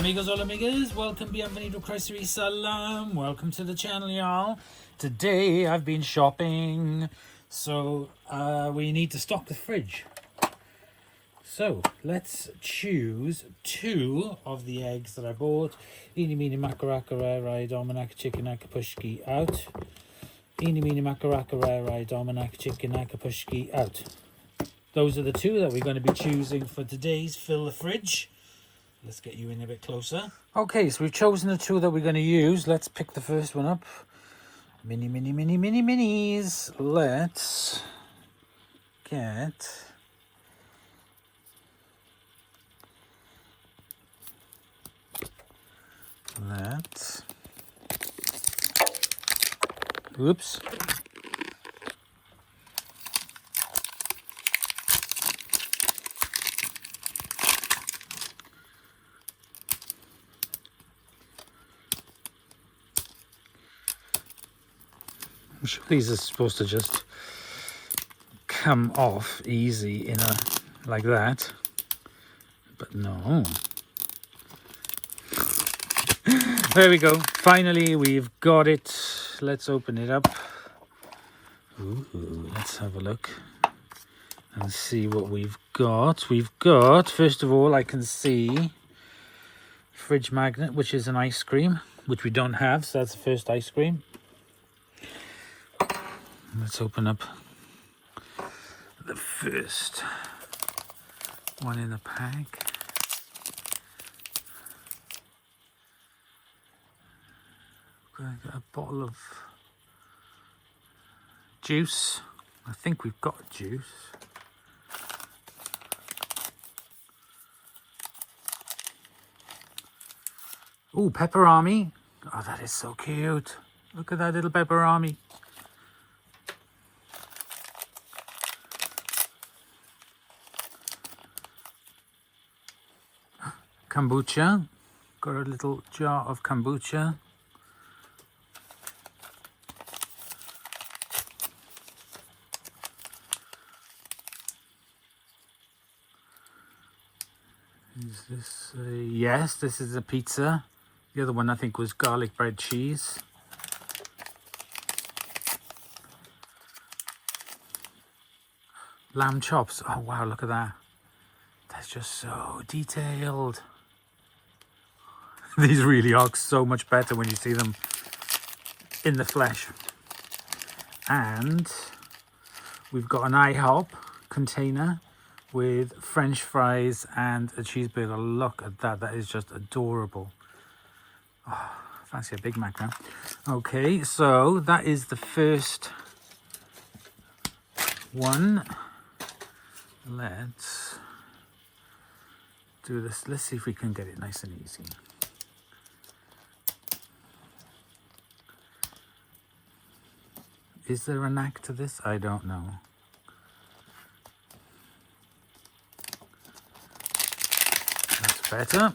amigos, hola amigas, welcome, bienvenido, Servisslimline, welcome to the channel, y'all. Today I've been shopping, so we need to stock the fridge. So let's choose 2 of the eggs that I bought. Eeny meeny makaraka rai dominak chickenak pushki out. Eeny meeny makaraka rai dominak chickenak pushki out. Those are the 2 that we're going to be choosing for today's Fill the Fridge. Let's get you in a bit closer. Okay, so we've chosen the 2 that we're going to use. Let's pick the first one up. Mini minis. Let's get that. Oops. I'm sure these are supposed to just come off easy in a like that, but no. There we go. Finally, we've got it. Let's open it up. Ooh, let's have a look and see what we've got. We've got, first of all, I can see fridge magnet, which is an ice cream, which we don't have, so that's the first ice cream. Let's open up the first one in the pack. We've got a bottle of juice. I think we've got juice. Ooh, pepperami. Oh, that is so cute. Look at that little pepperami. Kombucha. Got a little jar of kombucha. Is this yes, this is a pizza. The other one I think was garlic bread cheese. Lamb chops. Oh wow, look at that. That's just so detailed. These really are so much better when you see them in the flesh. And we've got an IHOP container with French fries and a cheeseburger. Look at that. That is just adorable. Oh, fancy a Big Mac now. Okay, so that is the first one. Let's do this. Let's see if we can get it nice and easy. Is there a knack to this? I don't know. That's better.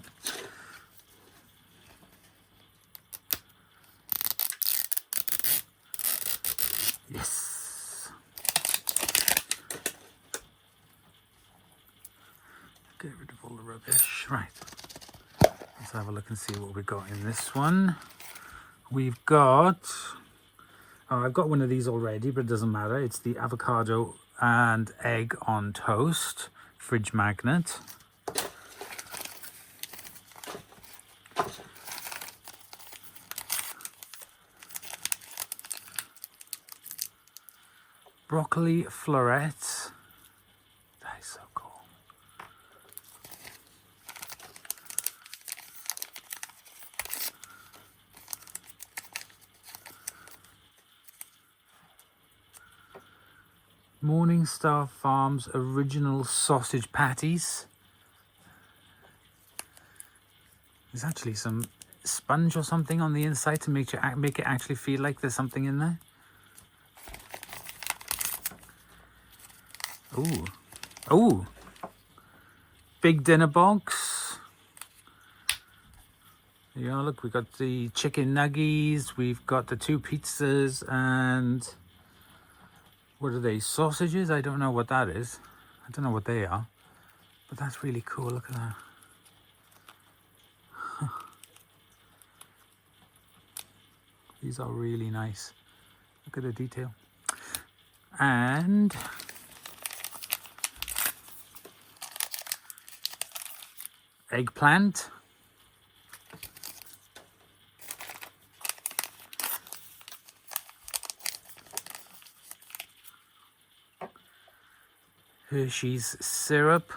Yes. Get rid of all the rubbish. Right. Let's have a look and see what we've got in this one. We've got... Oh, I've got one of these already, but it doesn't matter. It's the avocado and egg on toast fridge magnet. Broccoli florets. That is so cool. Morningstar Farms original sausage patties. There's actually some sponge or something on the inside to make it actually feel like there's something in there. Ooh. Ooh. Big dinner box. Yeah, look, we've got the chicken nuggies, we've got the 2 pizzas, and what are they, sausages? I don't know what that is. I don't know what they are, but that's really cool. Look at that. These are really nice. Look at the detail. And eggplant. Hershey's syrup.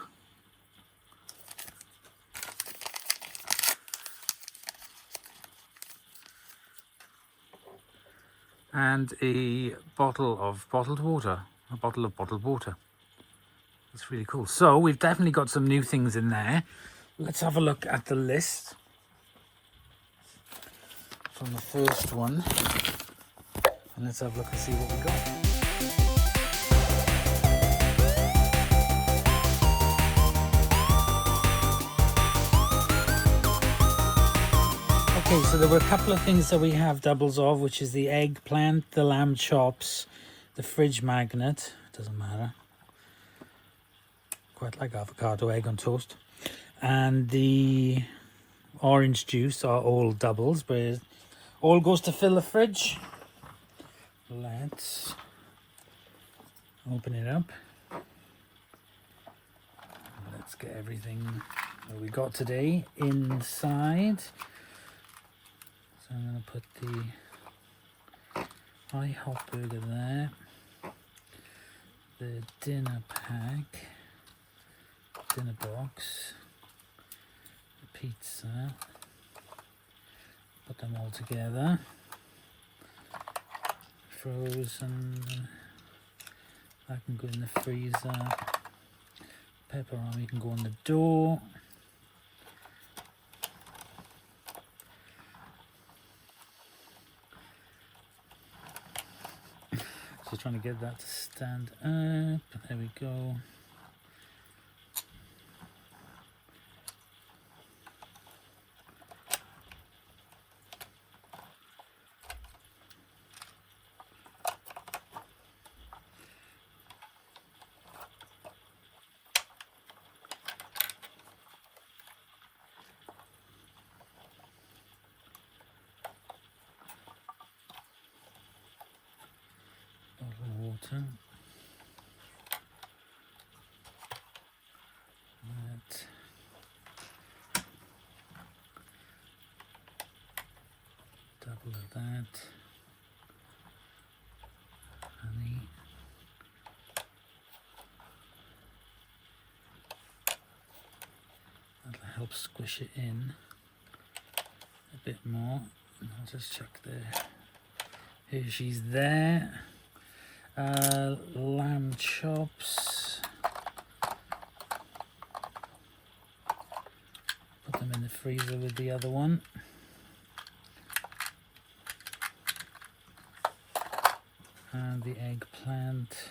And a bottle of bottled water. A bottle of bottled water. That's really cool. So we've definitely got some new things in there. Let's have a look at the list from the first one. And let's have a look and see what we got. Okay, so there were a couple of things that we have doubles of, which is the eggplant, the lamb chops, the fridge magnet, doesn't matter. Quite like avocado egg on toast. And the orange juice are all doubles, but it all goes to fill the fridge. Let's open it up. Let's get everything that we got today inside. So I'm going to put the IHOP burger there, the dinner pack, dinner box, the pizza, put them all together, frozen, that can go in the freezer, pepperoni can go on the door. So trying to get that to stand up. There we go. Water. That. Double of that. Honey. That'll help squish it in a bit more. And I'll just check there. Here she's there. Lamb chops. Put them in the freezer with the other one. And the eggplant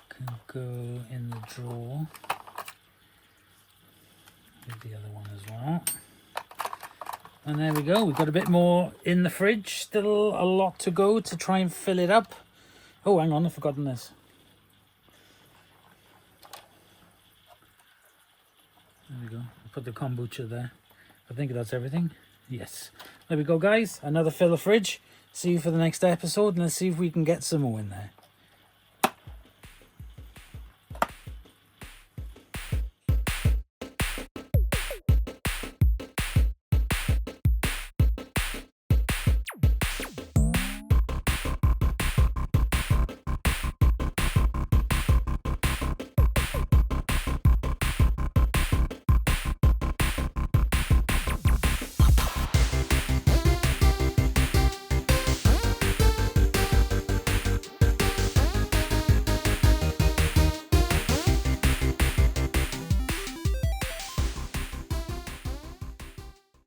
can go in the drawer with the other one as well. And there we go. We've got a bit more in the fridge. Still a lot to go to try and fill it up. Oh, hang on, I've forgotten this. There we go. I'll put the kombucha there. I think that's everything. Yes. There we go, guys. Another fill of fridge. See you for the next episode, and let's see if we can get some more in there.